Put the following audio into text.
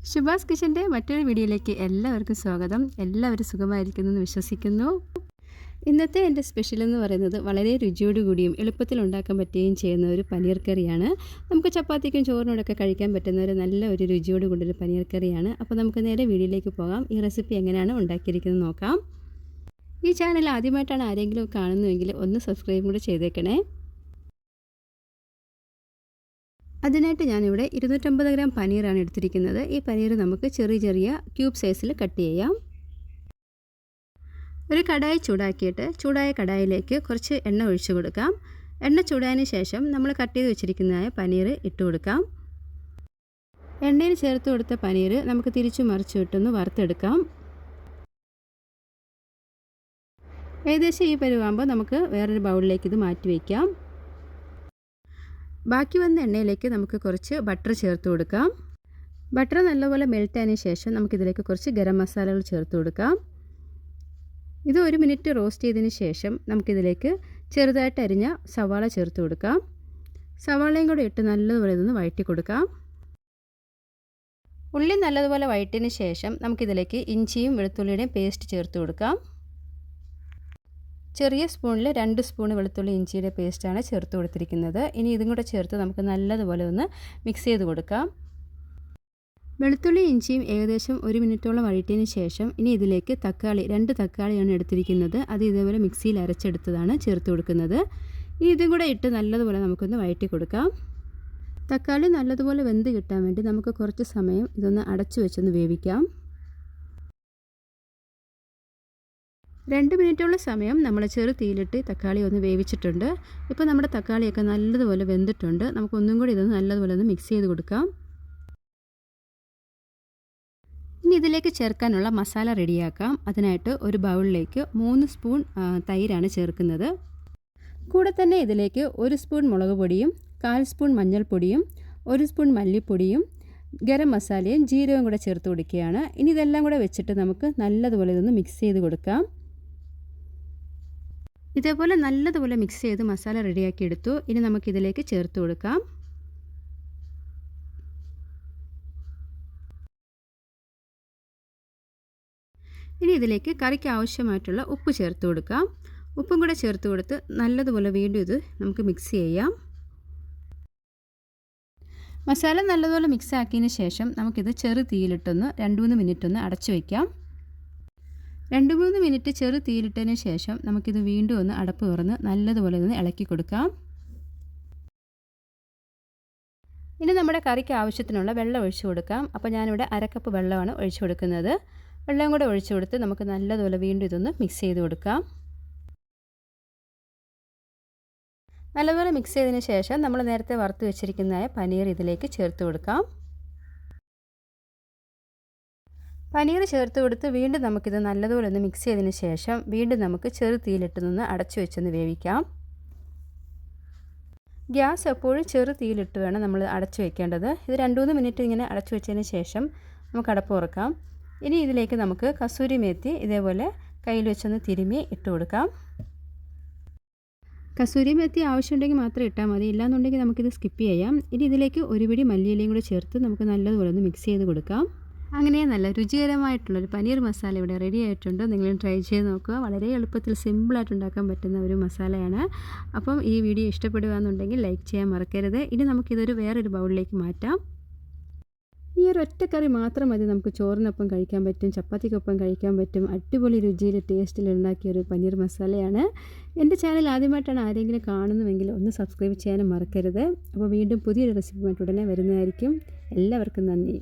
ശുഭാസ് കിച്ചൻ്റെ മറ്റൊരു വീഡിയോയിലേക്ക് എല്ലാവർക്കും സ്വാഗതം. എല്ലാവരും സുഖമായിരിക്കുമെന്ന് വിശ്വസിക്കുന്നു. ഇന്നത്തെ എൻ്റെ സ്പെഷ്യൽ എന്ന് പറയുന്നത് വളരെ രുചിയോടുകൂടിയും എളുപ്പത്തിൽ ഉണ്ടാക്കാൻ പറ്റുകയും ചെയ്യുന്ന ഒരു പനീർ കറിയാണ്. നമുക്ക് ചപ്പാത്തിക്കും ചോറിനോടൊക്കെ കഴിക്കാൻ പറ്റുന്ന ഒരു നല്ല ഒരു രുചിയോട് കൂടിയൊരു പനീർ കറിയാണ്. അപ്പോൾ നമുക്ക് നേരെ വീഡിയോയിലേക്ക് പോകാം. ഈ റെസിപ്പി എങ്ങനെയാണ് ഉണ്ടാക്കിയിരിക്കുന്നത് നോക്കാം. ഈ ചാനൽ ആദ്യമായിട്ടാണ് ആരെങ്കിലും കാണുന്നതെങ്കിൽ ഒന്ന് സബ്സ്ക്രൈബ് കൂടെ ചെയ്തേക്കണേ. അതിനായിട്ട് ഞാനിവിടെ 250 ഗ്രാം പനീറാണ് എടുത്തിരിക്കുന്നത്. ഈ പനീർ നമുക്ക് ചെറിയ ചെറിയ ക്യൂബ് സൈസിൽ കട്ട് ചെയ്യാം. ഒരു കടായി ചൂടാക്കിയിട്ട് ചൂടായ കടായിലേക്ക് കുറച്ച് എണ്ണ ഒഴിച്ചു കൊടുക്കാം. എണ്ണ ചൂടായതിന് ശേഷം നമ്മൾ കട്ട് ചെയ്ത് വെച്ചിരിക്കുന്നതായ പനീർ ഇട്ട് കൊടുക്കാം. എണ്ണയിൽ ചേർത്ത് കൊടുത്ത പനീർ നമുക്ക് തിരിച്ചു മറിച്ചു വിട്ടൊന്ന് വറുത്തെടുക്കാം. ഏകദേശം ഈ പരുവാകുമ്പോൾ നമുക്ക് വേറൊരു ബൗളിലേക്ക് ഇത് മാറ്റി വയ്ക്കാം. ബാക്കി വന്ന എണ്ണയിലേക്ക് നമുക്ക് കുറച്ച് ബട്ടർ ചേർത്ത് കൊടുക്കാം. ബട്ടർ നല്ലപോലെ മെൽറ്റ് ആയതിനു ശേഷം നമുക്കിതിലേക്ക് കുറച്ച് ഗരം മസാലകൾ ചേർത്ത് കൊടുക്കാം. ഇത് 1 മിനിറ്റ് റോസ്റ്റ് ചെയ്തതിന് ശേഷം നമുക്കിതിലേക്ക് ചെറുതായിട്ട് അരിഞ്ഞ സവാള ചേർത്ത് കൊടുക്കാം. സവാളയും കൂടെ ഇട്ട് നല്ലതുപോലെ ഇതൊന്ന് വഴറ്റി കൊടുക്കാം. ഉള്ളി നല്ലതുപോലെ വഴറ്റിയതിന് ശേഷം നമുക്കിതിലേക്ക് ഇഞ്ചിയും വെളുത്തുള്ളിയുടെയും പേസ്റ്റ് ചേർത്ത് കൊടുക്കാം. ചെറിയ സ്പൂണിൽ 2 സ്പൂൺ വെളുത്തുള്ളി ഇഞ്ചിയുടെ പേസ്റ്റാണ് ചേർത്ത് കൊടുത്തിരിക്കുന്നത്. ഇനി ഇതും കൂടെ ചേർത്ത് നമുക്ക് നല്ലതുപോലെ ഒന്ന് മിക്സ് ചെയ്ത് കൊടുക്കാം. വെളുത്തുള്ളി ഇഞ്ചിയും ഏകദേശം 1 മിനിറ്റോളം വഴറ്റിയതിന് ശേഷം ഇനി ഇതിലേക്ക് തക്കാളി 2 തക്കാളിയാണ് എടുത്തിരിക്കുന്നത്. അത് ഇതേപോലെ മിക്സിയിൽ അരച്ചെടുത്തതാണ് ചേർത്ത് കൊടുക്കുന്നത്. ഇനി ഇതും കൂടെ ഇട്ട് നല്ലതുപോലെ നമുക്കൊന്ന് വഴറ്റി കൊടുക്കാം. തക്കാളി നല്ലതുപോലെ വെന്ത് കിട്ടാൻ വേണ്ടി നമുക്ക് കുറച്ച് സമയം ഇതൊന്ന് അടച്ചു വെച്ചൊന്ന് വേവിക്കാം. 2 മിനിറ്റോളം സമയം നമ്മൾ ചെറു തീയിലിട്ട് തക്കാളി ഒന്ന് വേവിച്ചിട്ടുണ്ട്. ഇപ്പോൾ നമ്മുടെ തക്കാളിയൊക്കെ നല്ലതുപോലെ വെന്തിട്ടുണ്ട്. നമുക്കൊന്നും കൂടി ഇതൊന്ന് നല്ലതുപോലെ ഒന്ന് മിക്സ് ചെയ്ത് കൊടുക്കാം. ഇനി ഇതിലേക്ക് ചേർക്കാനുള്ള മസാല റെഡിയാക്കാം. അതിനായിട്ട് ഒരു ബൗളിലേക്ക് 3 സ്പൂൺ തൈരാണ് ചേർക്കുന്നത്. കൂടെ തന്നെ ഇതിലേക്ക് 1 സ്പൂൺ മുളക് പൊടിയും 1/4 സ്പൂൺ മഞ്ഞൾപ്പൊടിയും 1 സ്പൂൺ മല്ലിപ്പൊടിയും ഗരം മസാലയും ജീരകവും കൂടെ ചേർത്ത് കൊടുക്കുകയാണ്. ഇനി ഇതെല്ലാം കൂടെ വെച്ചിട്ട് നമുക്ക് നല്ലതുപോലെ ഇതൊന്ന് മിക്സ് ചെയ്ത് കൊടുക്കാം. ഇതേപോലെ നല്ലതുപോലെ മിക്സ് ചെയ്ത് മസാല റെഡിയാക്കി എടുത്തു. ഇനി നമുക്കിതിലേക്ക് ചേർത്ത് കൊടുക്കാം. ഇനി ഇതിലേക്ക് കറിക്ക് ആവശ്യമായിട്ടുള്ള ഉപ്പ് ചേർത്ത് കൊടുക്കാം. ഉപ്പും കൂടെ ചേർത്ത് കൊടുത്ത് നല്ലതുപോലെ വീണ്ടും ഇത് നമുക്ക് മിക്സ് ചെയ്യാം. മസാല നല്ലതുപോലെ മിക്സ് ആക്കിയതിന് ശേഷം നമുക്കിത് ചെറു തീയിലിട്ടൊന്ന് 2-3 മിനിറ്റ് ഒന്ന് അടച്ചു വയ്ക്കാം. 2-3 മിനിറ്റ് ചെറു തീയിലിട്ടതിന് ശേഷം നമുക്കിത് വീണ്ടും ഒന്ന് അടപ്പ് തുറന്ന് നല്ലതുപോലെ ഒന്ന് ഇളക്കി കൊടുക്കാം. ഇനി നമ്മുടെ കറിക്ക് ആവശ്യത്തിനുള്ള വെള്ളം ഒഴിച്ചു കൊടുക്കാം. അപ്പോൾ ഞാനിവിടെ 1/2 കപ്പ് വെള്ളമാണ് ഒഴിച്ചു കൊടുക്കുന്നത്. വെള്ളം കൂടെ ഒഴിച്ചു കൊടുത്ത് നമുക്ക് നല്ലതുപോലെ വീണ്ടും ഇതൊന്ന് മിക്സ് ചെയ്ത് കൊടുക്കാം. നല്ലതുപോലെ മിക്സ് ചെയ്തതിന് ശേഷം നമ്മൾ നേരത്തെ വറുത്ത് വെച്ചിരിക്കുന്നതായ പനീർ ഇതിലേക്ക് ചേർത്ത് കൊടുക്കാം. പനീർ ചേർത്ത് കൊടുത്ത് വീണ്ടും നമുക്കിത് നല്ലതുപോലെ ഒന്ന് മിക്സ് ചെയ്തതിന് ശേഷം വീണ്ടും നമുക്ക് ചെറു തീയിലിട്ട് നിന്ന് അടച്ചു വെച്ചൊന്ന് വേവിക്കാം. ഗ്യാസ് എപ്പോഴും ചെറു തീയിലിട്ട് വേണം നമ്മൾ അടച്ചു വെക്കേണ്ടത്. ഇത് 2-3 മിനിറ്റ് ഇങ്ങനെ അടച്ചു വെച്ചതിന് ശേഷം നമുക്ക് അടപ്പ് തുറക്കാം. ഇനി ഇതിലേക്ക് നമുക്ക് കസൂരി മേത്തി ഇതേപോലെ കയ്യിൽ വെച്ചൊന്ന് തിരുമ്മി ഇട്ട് കൊടുക്കാം. കസൂരി മേത്തി ആവശ്യമുണ്ടെങ്കിൽ മാത്രം ഇട്ടാൽ മതി, ഇല്ലാന്നുണ്ടെങ്കിൽ നമുക്കിത് സ്കിപ്പ് ചെയ്യാം. ഇനി ഇതിലേക്ക് ഒരു പിടി മല്ലിയിലയും കൂടെ ചേർത്ത് നമുക്ക് നല്ലതുപോലെ ഒന്ന് മിക്സ് ചെയ്ത് കൊടുക്കാം. അങ്ങനെ നല്ല രുചികരമായിട്ടുള്ളൊരു പനീർ മസാല ഇവിടെ റെഡി ആയിട്ടുണ്ട്. നിങ്ങളും ട്രൈ ചെയ്ത് നോക്കുക. വളരെ എളുപ്പത്തിൽ സിമ്പിളായിട്ട് ഉണ്ടാക്കാൻ പറ്റുന്ന ഒരു മസാലയാണ്. അപ്പം ഈ വീഡിയോ ഇഷ്ടപ്പെടുകയെന്നുണ്ടെങ്കിൽ ലൈക്ക് ചെയ്യാൻ മറക്കരുത്. ഇനി നമുക്കിതൊരു വേറൊരു ബൗളിലേക്ക് മാറ്റാം. ഈ ഒരു ഒറ്റ കറി മാത്രം മതി നമുക്ക് ചോറിനൊപ്പം കഴിക്കാൻ പറ്റും, ചപ്പാത്തിക്കൊപ്പം കഴിക്കാൻ പറ്റും. അടിപൊളി രുചിയിൽ ടേസ്റ്റിൽ ഉണ്ടാക്കിയൊരു പനീർ മസാലയാണ്. എൻ്റെ ചാനൽ ആദ്യമായിട്ടാണ് ആരെങ്കിലും കാണുന്നുവെങ്കിൽ ഒന്ന് സബ്സ്ക്രൈബ് ചെയ്യാനും മറക്കരുത്. അപ്പോൾ വീണ്ടും പുതിയൊരു റെസിപ്പിയുമായിട്ട് ഉടനെ വരുന്നതായിരിക്കും. എല്ലാവർക്കും നന്ദി.